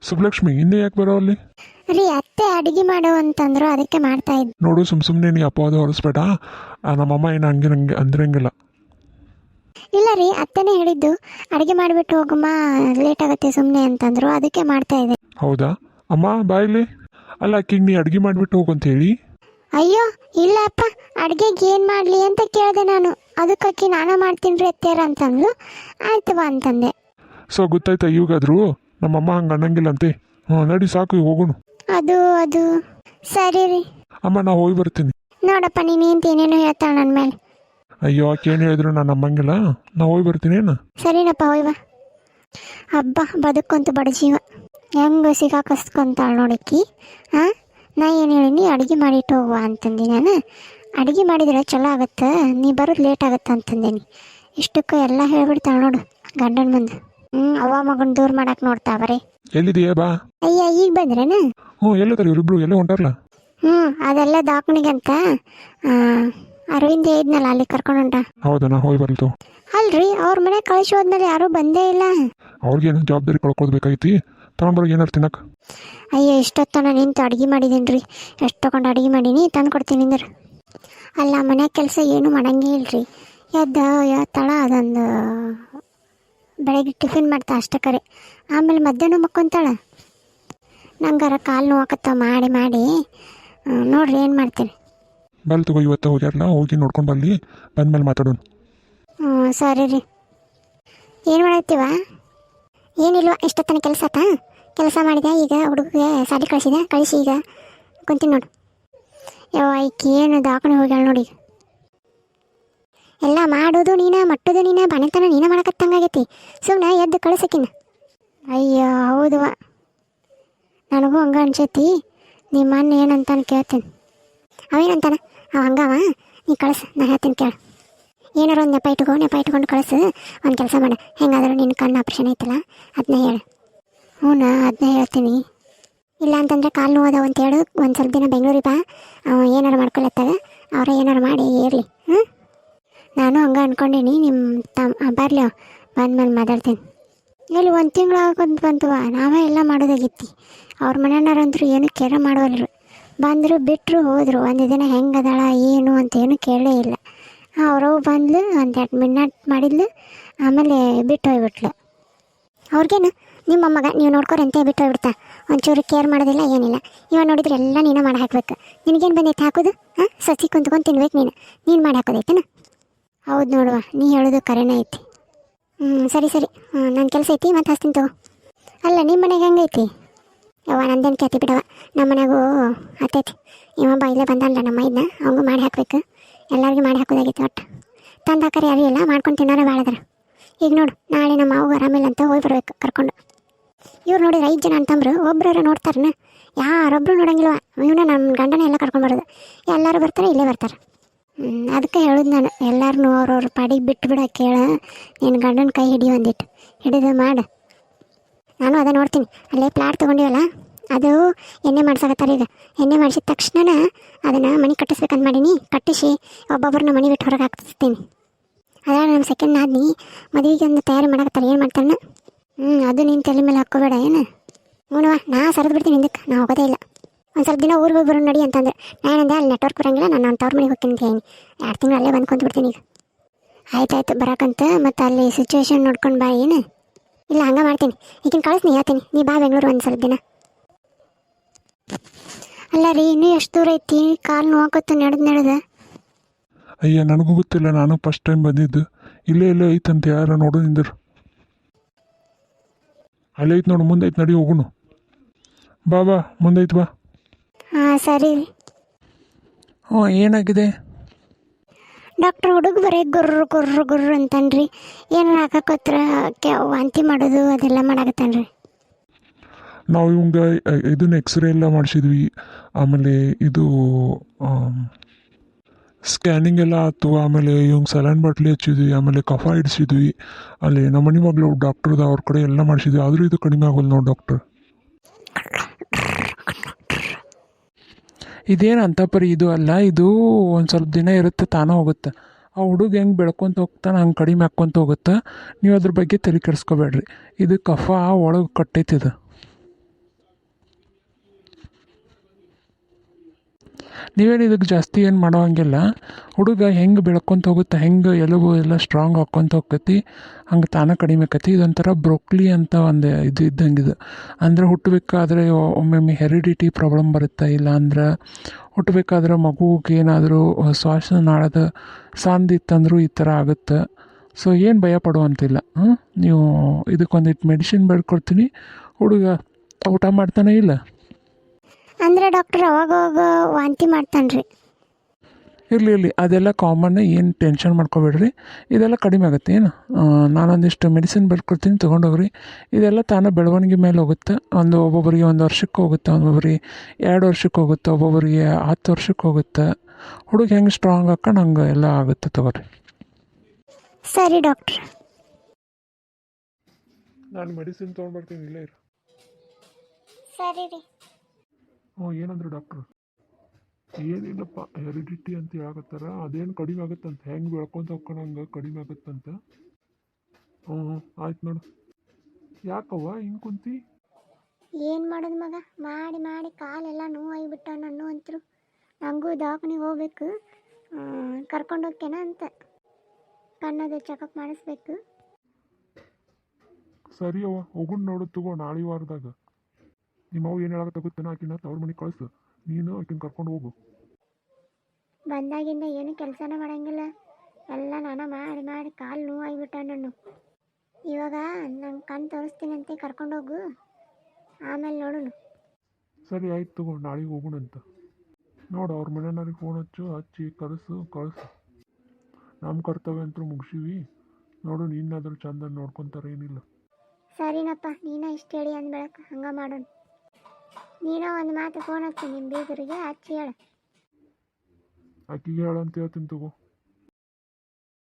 ಸುಬ್ಲಕ್ಷ್ಮಿ ಇನ್ನೇ ಯಾಕೆ ಬರೋ ಅಲ್ಲಿ? ರೀ ಅತ್ತೆ ಅಡುಗೆ ಮಾಡು ಅಂತಂದ್ರು, ಅದಕ್ಕೆ ಮಾಡ್ತಾ ಇದ್ದೆ. ನೋಡು, ಸುಮ್ಮನೆ ನೀ ಅಪವಾದ ಹೊರಿಸ್ಬೇಡ. ನಮ್ಮಮ್ಮ ಏನು ಹಂಗೆ ನಂಗೆ ಅಂದ್ರಂಗಿಲ್ಲ. ಇಲ್ಲ ರೀ, ಅತ್ತೆನೇ ಹೇಳಿದ್ದು ಅಡುಗೆ ಮಾಡಿಬಿಟ್ಟು ಹೋಗಮ್ಮ, ಲೇಟ್ ಆಗುತ್ತೆ ಸುಮ್ಮನೆ ಅಂತಂದ್ರು, ಅದಕ್ಕೆ ಮಾಡ್ತಾ ಇದ್ದೆ. ಹೌದಾ ಅಮ್ಮ, ಬಾಯಿಲಿ. ಅಲ್ಲ, ಆಕಿಗೆ ನೀ ಅಡುಗೆ ಮಾಡಿಬಿಟ್ಟು ಹೋಗಂತ ಹೇಳಿ. ಅಯ್ಯೋ ಇಲ್ಲಪ್ಪ, ಅಡುಗೆಗೆ ಏನು ಮಾಡಲಿ ಅಂತ ಕೇಳಿದೆ ನಾನು. ಅದಕ್ಕೆ ನಾನು ಮಾಡ್ತೀನಿ ರೀ ಅತ್ತೆಯರ ಅಂತಂದ್ಲು. ಆಯ್ತು ಬಾ ಅಂತಂದೆ. ಸೊ ಗೊತ್ತಾಯ್ತಾ ಇವಾಗಾದ್ರು? ನಮ್ಮಮ್ಮ ಹಂಗೆ ಅನ್ನಂಗಿಲ್ಲಂತೆ. ನಡಿ ಸಾಕು, ಈಗ ಹೋಗೋಣ. ಅದು ಸರಿ ರೀ. ಅಮ್ಮ, ನಾ ಹೋಗಿ ಬರ್ತೀನಿ. ನೋಡಪ್ಪ, ನೀನೇಂತ ಏನೇನೋ ಹೇಳ್ತಾಳೆ ನನ್ನ ಮೇಲೆ. ಅಯ್ಯೋ, ಆಕೆ ಏನು ಹೇಳಿದ್ರು ನಾನು ನಮ್ಮಂಗಿಲ್ಲ. ನಾ ಹೋಗಿ ಬರ್ತೀನಿ. ಏನು ಸರಿನಪ್ಪ, ಹೋಯ್ ಬಾ. ಹಬ್ಬ ಬದುಕಂತು ಬಡ ಜೀವ ಹೆಂಗೆ ಸಿಗಾಕಸ್ಕೊಂತಾಳೆ ನೋಡಕ್ಕಿ. ಹಾಂ, ನಾ ಏನು ಹೇಳಿನಿ, ಅಡುಗೆ ಮಾಡಿಟ್ಟು ಹೋಗುವ ಅಂತಂದು. ನಾನು ಅಡುಗೆ ಮಾಡಿದ್ರೆ ಚಲೋ ಆಗುತ್ತೆ, ನೀ ಬರೋದು ಲೇಟ್ ಆಗುತ್ತೆ ಅಂತಂದೇನಿ. ಇಷ್ಟಕ್ಕೂ ಎಲ್ಲ ಹೇಳ್ಬಿಡ್ತಾಳೆ ನೋಡು ಗಂಡನ ಮುಂದೆ. ಅವ್ವ ಮಗನ ದೂರ ಮಾಡಕ್ಕೆ ನೋಡ್ತಾವ್ರಿ. ಎಲ್ಲಿದೆಯಾ? ಬಾ. ಅಯ್ಯ, ಈಗ ಬಂದ್ರೇನು? ಎಲ್ಲದಾರ ಇವರಿಬ್ರು? ಎಲ್ಲ ಹೊಂಟಾರಲ್ಲ? ಅದೆಲ್ಲ ದಾವಣಗೆಗೆ ಅಂತ ಅರವಿಂದ ಇದ್ನಲ್ಲ, ಅಲ್ಲಿ ಕರ್ಕೊಂಡು ಹೊಂಟ. ಹೌದಾ, ನಾ ಹೋಗಿ ಬರ್ತು. ಅಲ್ರಿ, ಅವ್ರ ಮನೆ ಕಳಿಸಿ ಹೋದ್ಮೇಲೆ ಯಾರೂ ಬಂದೇ ಇಲ್ಲ. ಅವ್ರಿಗೇನು ಜವಾಬ್ದಾರಿ ಕಳ್ಕೊಳ್ಬೇಕಾಗೈತಿ. ತಗೊಂಡ್ಬರೋಕೆ ಏನಾರು ತಿನ್ನಕ್ಕೆ? ಅಯ್ಯೋ, ಇಷ್ಟೊತ್ತನ ನಿಂತು ಅಡುಗೆ ಮಾಡಿದ್ದೀನಿ ರೀ. ಎಷ್ಟು ತೊಗೊಂಡು ಅಡುಗೆ ಮಾಡೀನಿ, ತಂದು ಕೊಡ್ತೀನಿ ಅಂದ್ರೆ. ಅಲ್ಲ, ಮನೆ ಕೆಲಸ ಏನು ಮಾಡಂಗೇ ಇಲ್ರಿ. ತಳ ಅದೊಂದು ಬೆಳಗ್ಗೆ ಟಿಫಿನ್ ಮಾಡ್ತಾ ಅಷ್ಟೇ ಕರೆ. ಆಮೇಲೆ ಮಧ್ಯಾಹ್ನ ಮಕ್ಕೊಂತಾಳೆ. ನಂಗಾರ ಕಾಲು ನೋವಾಕತ್ತ ಮಾಡಿ ಮಾಡಿ. ನೋಡ್ರಿ ಏನು ಮಾಡ್ತೀನಿ. ಬಲ್ ತಗೋ, ಇವತ್ತು ಹೋಗ್ಯಾರಲ್ಲ, ಹೋಗಿ ನೋಡ್ಕೊಂಡು ಬಲ್ಲಿ, ಬಂದ್ಮೇಲೆ ಮಾತಾಡೋಣ. ಸರಿ ರೀ. ಏನು ಮಾಡತ್ತೀವ? ಏನಿಲ್ವ, ಇಷ್ಟೊತ್ತನ ಕೆಲಸ ಆತ. ಕೆಲಸ ಮಾಡಿದೆ, ಈಗ ಹುಡುಗಿಗೆ ಸಾಲಿ ಕಳಿಸಿ ಈಗ ಕುಂತೀನಿ ನೋಡು. ಈಕಿ ಏನು ದಾಖಲೆ ಹೋಗ್ಯಾಳ ನೋಡಿ. ಎಲ್ಲ ಮಾಡೋದು ನೀನ, ಮಟ್ಟೋದು ನೀನ, ಬನೆತನ ನೀನ ಮಾಡಕತ್ತಂಗಾಗೈತಿ. ಸುಮ್ಮನೆ ಎದ್ದು ಕಳಿಸಕಿನ್ನ. ಅಯ್ಯೋ ಹೌದವ, ನನಗೂ ಹಂಗೆ ಅನ್ಸೈತಿ. ನಿಮ್ಮ ಅಣ್ಣ ಏನಂತಾನೆ ಕೇಳ್ತೀನಿ. ಅವೇನಂತಾನ? ಹಂಗವ, ನೀ ಕಳಿಸು, ನಾ ಹೇಳ್ತೀನಿ ಕೇಳು. ಏನಾರು ಒಂದು ನೆಪ ಇಟ್ಕೊಂಡು ಕಳಿಸು. ಒಂದು ಕೆಲಸ ಮಾಡ, ಹೆಂಗಾದ್ರೂ ನಿನ್ನ ಕಣ್ಣು ಆಪ್ರೇಷನ್ ಐತಲ್ಲ, ಅದನ್ನ ಹೇಳು. ಹ್ಞೂ, ಅದನ್ನ ಹೇಳ್ತೀನಿ. ಇಲ್ಲ ಅಂತಂದರೆ ಕಾಲು ನೋವು ಅಂತ ಹೇಳು. ಒಂದು ಸ್ವಲ್ಪ ದಿನ ಬೆಂಗಳೂರಿಗೆ ಬಾ, ಏನಾರು ಮಾಡ್ಕೊಳತ್ತಾಗ ಅವರ ಏನಾರು ಮಾಡಿ ಇರಲಿ. ನಾನು ಹಂಗೆ ಅಂದ್ಕೊಂಡೀನಿ. ನಿಮ್ಮ ಬರಲಿ, ಬಂದ್ಮೇಲೆ ಮಾತಾಡ್ತೀನಿ. ಇಲ್ಲಿ 1 ತಿಂಗಳು ಆಗೋದು ಬಂತವ, ನಾವೇ ಎಲ್ಲ ಮಾಡೋದಾಗಿತ್ತು. ಅವ್ರ ಮನೆಯವ್ರಂತರೂ ಏನು ಕೇರ ಮಾಡೋಲ್ರು. ಬಂದರು ಬಿಟ್ಟರು ಹೋದರು. ಒಂದು ದಿನ ಹೆಂಗೆ ಅದಾಳ ಏನು ಅಂತ ಏನು ಕೇಳೇ ಇಲ್ಲ. ಅವ್ರವು ಬಂದ್ಲು, ಒಂದು 2 ಮಿನಿಟ್ ಮಾಡಿದ್ಲು, ಆಮೇಲೆ ಬಿಟ್ಟು ಹೋಗ್ಬಿಟ್ಲು. ಅವ್ರಿಗೇನು ನಿಮ್ಮ ಮಗ ನೀವು ನೋಡ್ಕೊರಿ ಅಂತ ಬಿಟ್ಟು ಹೋಗ್ಬಿಡ್ತಾ. ಒಂಚೂರು ಕೇರ್ ಮಾಡೋದಿಲ್ಲ, ಏನಿಲ್ಲ. ಇವಾಗ ನೋಡಿದ್ರೆ ಎಲ್ಲ ನೀನು ಮಾಡಿ ಹಾಕ್ಬೇಕು. ನಿನಗೇನು ಬಂದೈತೆ ಹಾಕೋದು? ಸಸಿ ಕುಂತ್ಕೊಂಡು ತಿನ್ಬೇಕು. ನೀನು ಮಾಡಿ ಹಾಕೋದೈತೇನ? ಹೌದು ನೋಡುವ, ನೀ ಹೇಳೋದು ಕರೆನೇ ಐತಿ. ಸರಿ ನನ್ನ ಕೆಲಸ ಐತಿ, ಮತ್ತೆ ಹಚ್ತೀನಿ ತಗೋ. ಅಲ್ಲ, ನಿಮ್ಮ ಮನೆಗೆ ಹೆಂಗೈತಿ? ನಂದೇನು ಕೇಳ್ತಿ ಬಿಡವ. ನಮ್ಮ ಮನೆಗೂ ಹತ್ತೈತಿ. ಇವ ಇಲ್ಲೇ ಬಂದಲ್ಲ ನಮ್ಮ ಇದನ್ನ, ಅವಂಗೂ ಮಾಡಿ ಹಾಕ್ಬೇಕು. ಎಲ್ಲರಿಗೂ ಮಾಡಿ ಹಾಕೋದಾಗೈತಿ. ಒಟ್ಟು ತಂದು ಹಾಕರಿ ಯಾರೂ ಇಲ್ಲ, ಮಾಡ್ಕೊಂಡು ತಿನ್ನೋರೆ ಭಾಳದ್ರ. ಈಗ ನೋಡು, ನಾಳೆ ನಮ್ಮ ಮಾವು ಆರಾಮಿಲ್ಲ ಅಂತ ಹೋಗಿ ಬರ್ಬೇಕು ಕರ್ಕೊಂಡು. ಇವ್ರು ನೋಡಿದ್ರೆ 5 ಜನ ಅಂತಂಬ್ರು, ಒಬ್ಬರು ನೋಡ್ತಾರನ? ಯಾರೊಬ್ಬರು ನೋಡಂಗಿಲ್ವ. ಇವನ್ನ ನಮ್ಮ ಗಂಡನ ಎಲ್ಲ ಕರ್ಕೊಂಡು ಬರೋದು. ಎಲ್ಲರೂ ಬರ್ತಾರೆ, ಇಲ್ಲೇ ಬರ್ತಾರೆ. ಅದಕ್ಕೆ ಹೇಳೋದು ನಾನು, ಎಲ್ಲರೂ ಅವ್ರವ್ರ ಪಾಡಿಗೆ ಬಿಟ್ಟು ಬಿಡ. ಕೇಳ, ನಿನ್ನ ಗಂಡನ ಕೈ ಹಿಡಿಯೋ ಒಂದಿಟ್ಟು ಹಿಡಿದು ಮಾಡು. ನಾನು ಅದೇ ನೋಡ್ತೀನಿ. ಅಲ್ಲೇ ಪ್ಲಾಟ್ ತೊಗೊಂಡಿವಲ್ಲ, ಅದು ಎಣ್ಣೆ ಮಾಡ್ಸಕತ್ತಾರೆ. ಈಗ ಎಣ್ಣೆ ಮಾಡಿಸಿದ ತಕ್ಷಣ ಅದನ್ನು ಮನೆ ಕಟ್ಟಿಸ್ಬೇಕಂತ ಮಾಡೀನಿ. ಕಟ್ಟಿಸಿ ಒಬ್ಬೊಬ್ಬರನ್ನ ಮನೆ ಬಿಟ್ಟು ಹೊರಗೆ ಹಾಕ್ತಿರ್ತೀನಿ. ಅದ್ರ ನಮ್ಮ ಸೆಕೆಂಡ್ ನಾದ್ನಿ ಮದುವೆಗೆ ಒಂದು ತಯಾರಿ ಮಾಡಕತ್ತಾರೆ. ಏನು ಮಾಡ್ತಾನೆ? ಅದು ನೀನು ತಲೆ ಮೇಲೆ ಹಾಕ್ಕೋಬೇಡ. ಏನು ಹ್ಞೂನವ, ನಾ ಸರಿದು ಬಿಡ್ತೀನಿ. ಹಿಂದಕ್ಕೆ ನಾ ಹೋಗೋದೇ ಇಲ್ಲ. ಒಂದು ಸ್ವಲ್ಪ ದಿನ ಊರಿಗೆ ಹೋಗಿ ಬರೋಣ ನಡಿ ಅಂತಂದ್ರೆ ನಾನಂದೆ, ಅಲ್ಲಿ ನೆಟ್ವರ್ಕ್ ಬರೋಂಗಿಲ್ಲ, ನಾನು ತವ್ರ ಮನೆಗೆ ಹೋಗ್ತೀನಿ ಅಂತ ಹೇಳಿ 2 ತಿಂಗಳು ಅಲ್ಲೇ ಬಂದು ಕುಂತು ಬಿಡ್ತೀನಿ. ಈಗ ಆಯ್ತಾಯ್ತು ಬರೋಕಂತ, ಮತ್ತು ಅಲ್ಲಿ ಸಿಚುವೇಶನ್ ನೋಡ್ಕೊಂಡು ಬಾ. ಏನು ಇಲ್ಲ, ಹಂಗೆ ಮಾಡ್ತೀನಿ. ಈಗಿನ ಕಳಿಸ್ನಿ ಹೇಳ್ತೀನಿ, ನೀ ಬಾ ಬೆಂಗಳೂರು ಒಂದು ಸ್ವಲ್ಪ ದಿನ. ಅಲ್ಲ ರೀ, ಇನ್ನೂ ಎಷ್ಟು ದೂರ ಐತಿ? ಕಾಲು ನೋವಾಕತ್ತು ನಡೆದು. ಅಯ್ಯ, ನನಗೂ ಗೊತ್ತಿಲ್ಲ, ನಾನು ಫಸ್ಟ್ ಟೈಮ್ ಬಂದಿದ್ದು. ಇಲ್ಲೇ ಐತಂತ ಯಾರು ನೋಡು ನಿಂದರು. ಅಲ್ಲೇ ಐತೆ ನೋಡು, ಮುಂದೆ ಐತೆ, ನಡಿ ಹೋಗುನು. ಬಾ ಮುಂದೆ ಐತೆ ಬಾ. ಹಾಂ ಸರಿ ರೀ. ಏನಾಗಿದೆ? ಡಾಕ್ಟ್ರ್ ಹುಡುಗ ಬರೀ ಗುರ್ರು ಅಂತನ್ರಿ. ಏನಾರು ಹಾಕಕ್ಕೋತ್ರ ವಾಂತಿ ಮಾಡೋದು ಅದೆಲ್ಲ ಮಾಡಾಕತ್ತಾನ್ರಿ. ನಾವು ಇವಂಗೆ ಇದನ್ನ ಎಕ್ಸ್ರೇ ಎಲ್ಲ ಮಾಡಿಸಿದ್ವಿ. ಆಮೇಲೆ ಇದು ಸ್ಕ್ಯಾನಿಂಗ್ ಎಲ್ಲ ಆಯ್ತು. ಆಮೇಲೆ ಇವಂಗೆ ಸಲೈನ್ ಬಾಟ್ಲಿ ಹಚ್ಚಿದ್ವಿ. ಆಮೇಲೆ ಕಫ ಹಿಡಿಸಿದ್ವಿ. ಅಲ್ಲಿ ನಮ್ಮ ಮನೆ ಮಗಳು ಡಾಕ್ಟ್ರದ ಅವ್ರ ಕಡೆ ಎಲ್ಲ ಮಾಡಿಸಿದ್ವಿ. ಆದರೂ ಇದು ಕಡಿಮೆ ಆಗೋಲ್ಲ ನೋಡಿ ಡಾಕ್ಟ್ರ್. ಇದೇನು ಅಂತ ಪರಿ ಇದು ಅಲ್ಲ. ಇದು ಒಂದು ಸ್ವಲ್ಪ ದಿನ ಇರುತ್ತೆ, ತಾನೇ ಹೋಗುತ್ತೆ. ಆ ಹುಡುಗ ಹೆಂಗೆ ಬೆಳ್ಕೊತ ಹೋಗ್ತಾನೆ ಹಂಗೆ ಕಡಿಮೆ ಹಾಕ್ಕೊತ ಹೋಗುತ್ತೆ. ನೀವು ಅದ್ರ ಬಗ್ಗೆ ತಲೆ ಕೆಡಿಸ್ಕೋಬೇಡ್ರಿ. ಇದು ಕಫ ಒಳಗೆ ಕಟ್ಟೈತಿದು. ನೀವೇನು ಇದಕ್ಕೆ ಜಾಸ್ತಿ ಏನು ಮಾಡೋ ಹಂಗಿಲ್ಲ. ಹುಡುಗ ಹೆಂಗೆ ಬೆಳ್ಕೊತ ಹೋಗುತ್ತೆ, ಹೆಂಗೆ ಎಲುಬು ಎಲ್ಲ ಸ್ಟ್ರಾಂಗ್ ಹಾಕ್ಕೊಂತ ಹೋಗ್ತೈತಿ, ಹಂಗೆ ತಾನೇ ಕಡಿಮೆ ಆಕತಿ. ಇದೊಂಥರ ಬ್ರೊಕ್ಲಿ ಅಂತ ಒಂದು ಇದು ಇದ್ದಂಗೆ ಇದು. ಅಂದರೆ ಹುಟ್ಟಬೇಕಾದ್ರೆ ಒಮ್ಮೊಮ್ಮೆ ಹೆರಿಡಿಟಿ ಪ್ರಾಬ್ಲಮ್ ಬರುತ್ತೆ, ಇಲ್ಲ ಅಂದ್ರೆ ಹುಟ್ಟಬೇಕಾದ್ರೆ ಮಗುಗೆ ಏನಾದರೂ ಶ್ವಾಸನಾಳದ ಸಂದಿತ್ತಂದ್ರೂ ಈ ಥರ ಆಗುತ್ತೆ. ಸೊ ಏನು ಭಯ ಪಡುವಂತಿಲ್ಲ. ನೀವು ಇದಕ್ಕೊಂದಿಟ್ಟು ಮೆಡಿಸಿನ್ ಬರ್ಕೊಡ್ತೀನಿ. ಹುಡುಗ ಊಟ ಮಾಡ್ತಾನೆ ಇಲ್ಲ? ಅಂದ್ರೆ ಡಾಕ್ಟ್ರ್ ಅವಾಗವಾಗ ವಾಂತಿ ಮಾಡ್ತಾನೆ ರೀ. ಇರಲಿ ಅದೆಲ್ಲ ಕಾಮನ್, ಏನು ಟೆನ್ಷನ್ ಮಾಡ್ಕೊಬೇಡ್ರಿ. ಇದೆಲ್ಲ ಕಡಿಮೆ ಆಗುತ್ತೆ. ಏನು ನಾನೊಂದಿಷ್ಟು ಮೆಡಿಸಿನ್ ಬರ್ಕೊಡ್ತೀನಿ, ತೊಗೊಂಡೋಗ್ರಿ. ಇದೆಲ್ಲ ತಾನೇ ಬೆಳವಣಿಗೆ ಮೇಲೆ ಹೋಗುತ್ತೆ. ಒಬ್ಬೊಬ್ಬರಿಗೆ 1 ವರ್ಷಕ್ಕೆ ಹೋಗುತ್ತೆ, ಒಬ್ಬೊಬ್ಬರಿಗೆ 2 ವರ್ಷಕ್ಕೆ ಹೋಗುತ್ತೆ, ಒಬ್ಬೊಬ್ಬರಿಗೆ 10 ವರ್ಷಕ್ಕೆ ಹೋಗುತ್ತೆ. ಹುಡುಗ ಹೆಂಗೆ ಸ್ಟ್ರಾಂಗ್ ಹಾಕೊಂಡು ಹಂಗೆ ಎಲ್ಲ ಆಗುತ್ತೆ. ತಗೋರಿ. ಸರಿ ಡಾಕ್ಟ್ರ್. ನಾನು ಮೆಡಿಸಿನ್ ತೊಗೊಂಡ್ಬರ್ತೀನಿ, ಇಲ್ಲೇ ಇರು. ಸರಿ ರೀ. ಏನಂದ್ರೆ ಡಾಕ್ಟ್ರು? ಏನಿಲ್ಲಪ್ಪ, ಹೆರಿಡಿಟಿ ಅಂತ ಹೇಳಕತ್ತಾರ. ಅದೇನು ಕಡಿಮೆ ಆಗುತ್ತಂತ, ಹೆಂಗೆ ಬೆಳ್ಕೊಂತ ಹೋಗ್ಕೊಂಡಂಗೆ ಕಡಿಮೆ ಆಗುತ್ತಂತ. ಆಯ್ತು ನೋಡು. ಯಾಕವ್ವ ಹಿಂಗೆ ಕುಂತಿ? ಏನು ಮಾಡೋದು ಮಗ, ಮಾಡಿ ಮಾಡಿ ಕಾಲೆಲ್ಲ ನೋವಾಗಿಬಿಟ್ಟ ನನ್ನ ಅಂತರು. ನನಗೂ ದವಾಖಾನಿಗೆ ಹೋಗ್ಬೇಕು, ಕರ್ಕೊಂಡು ಹೋಗ್ತೇನೆ ಅಂತ. ಕಣ್ಣದು ಚೆಕಪ್ ಮಾಡಿಸ್ಬೇಕು. ಸರಿ ಅವ್ವ, ಹೋಗುಣ ನೋಡು. ತಗೋ, ನಾಳೆ ವಾರದಾಗ ನಿಮ್ಮವು ಏನು ಹೇಳಕತ್ತ ಗೊತ್ತೇನ, ಆಕಿನ ತವ್ರ ಮನೆಗೆ ಕಳಿಸು. ನೀನು ಆಕಿನ ಕರ್ಕೊಂಡು ಹೋಗು. ಬಂದಾಗಿಂದ ಏನು ಕೆಲಸನೇ ಮಾಡಂಗಿಲ್ಲ, ಎಲ್ಲ ನಾನು ಮಾಡಿ ಮಾಡಿ ಕಾಲು ನೋವಾಗಿಬಿಟ್ಟ ನನ್ನ. ಇವಾಗ ನಂಗೆ ಕಣ್ಣು ತೋರಿಸ್ತೀನಂತೆ, ಕರ್ಕೊಂಡು ಹೋಗು, ಆಮೇಲೆ ನೋಡೋಣ. ಸರಿ ಆಯ್ತು ತಗೋ, ನಾಳೆಗೆ ಹೋಗೋಣಂತ. ನೋಡು, ಅವ್ರ ಮನೆಯವ್ರಿಗೆ ಫೋನ್ ಹಚ್ಚಿ ಕಳಿಸು. ನಮ್ಮ ಕರ್ತವ್ಯ ಅಂತೂ ಮುಗಿಸಿವಿ. ನೋಡು, ನೀನಾದ್ರೂ ಚಂದ ನೋಡ್ಕೊತಾರೆ, ಏನಿಲ್ಲ. ಸರಿನಪ್ಪ, ನೀನ ಇಷ್ಟು ಹೇಳಿ ಅಂದ್ಬೆಳಕ ಹಂಗೆ ಮಾಡೋಣ. ನೀನೋ ಒಂದು ಮಾತು ಫೋನ್ ಹಚ್ಚು ನಿಮ್ಮ ಬೀಗರಿಗೆ ಹಚ್ಚಿ ಹೇಳು. ಆಕಿಗೆ ಹೇಳಂತ ಹೇಳ್ತೀನಿ ತಗೋ.